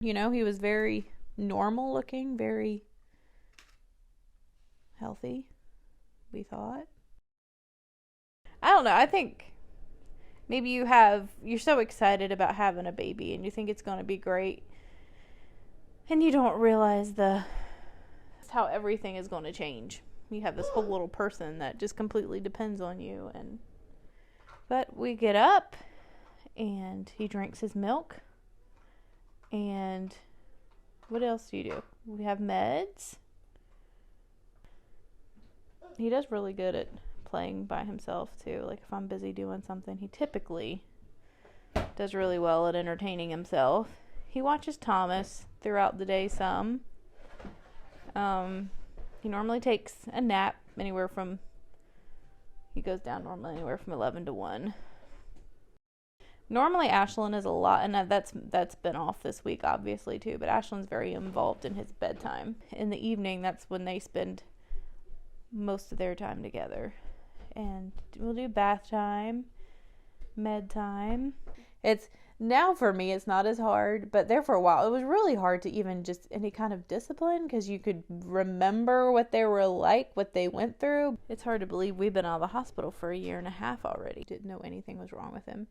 You know, he was very normal looking, very healthy, we thought. I don't know. I think maybe you're so excited about having a baby and you think it's going to be great. And you don't realize how everything is going to change. You have this whole little person that just completely depends on you. But we get up and he drinks his milk. And what else do you do? We have meds. He does really good at playing by himself too. Like if I'm busy doing something, he typically does really well at entertaining himself. He watches Thomas throughout the day some. He normally takes a nap he goes down normally anywhere from 11 to 1. Normally Ashlin is a lot, and that's been off this week obviously too, but Ashlin's very involved in his bedtime. In the evening, that's when they spend most of their time together. And we'll do bath time, med time. Now for me, it's not as hard, but there for a while, it was really hard to even just any kind of discipline because you could remember what they were like, what they went through. It's hard to believe we've been out of the hospital for 1.5 years already. Didn't know anything was wrong with him.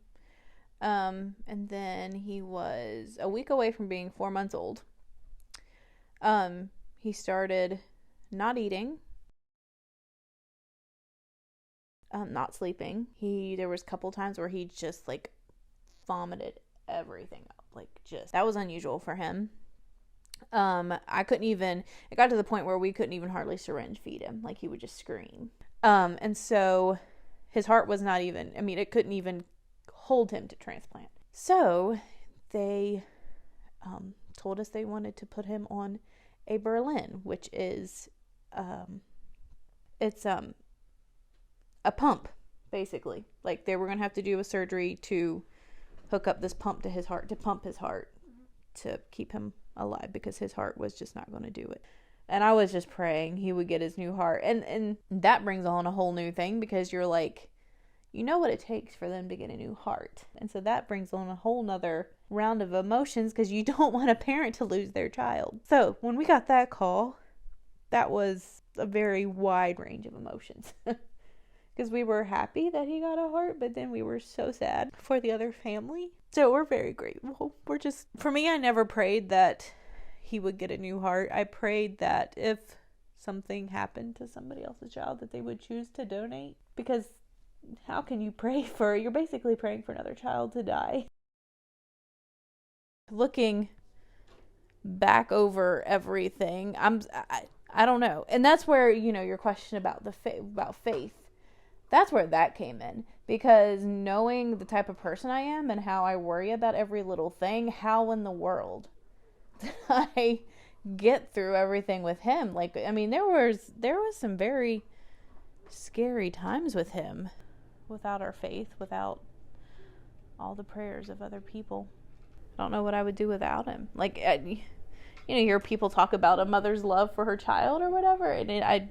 And then he was a week away from being 4 months old. He started not eating, not sleeping. There was a couple times where he just like vomited everything up, that was unusual for him. It got to the point where we couldn't even hardly syringe feed him. Like he would just scream. And so his heart was not even, it couldn't even hold him to transplant. So they told us they wanted to put him on a Berlin, which is it's a pump basically. Like they were gonna have to do a surgery to hook up this pump to his heart, to pump his heart to keep him alive, because his heart was just not going to do it. And I was just praying he would get his new heart. And that brings on a whole new thing, because you're like, you know what it takes for them to get a new heart. And so that brings on a whole nother round of emotions, because you don't want a parent to lose their child. So when we got that call, that was a very wide range of emotions. Because we were happy that he got a heart, but then we were so sad for the other family. So we're very grateful. For me, I never prayed that he would get a new heart. I prayed that if something happened to somebody else's child, that they would choose to donate. Because how can you you're basically praying for another child to die. Looking back over everything, I don't know. And that's where, your question about about faith. That's where that came in, because knowing the type of person I am and how I worry about every little thing, how in the world did I get through everything with him? There was some very scary times with him without our faith, without all the prayers of other people. I don't know what I would do without him. You hear people talk about a mother's love for her child or whatever, and I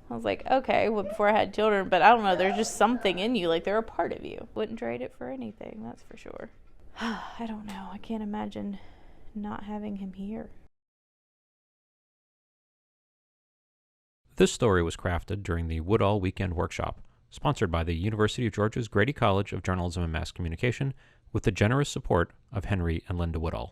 was like, okay, well, before I had children, but I don't know, there's just something in you, they're a part of you. Wouldn't trade it for anything, that's for sure. I don't know, I can't imagine not having him here. This story was crafted during the Woodall Weekend Workshop, sponsored by the University of Georgia's Grady College of Journalism and Mass Communication, with the generous support of Henry and Linda Woodall.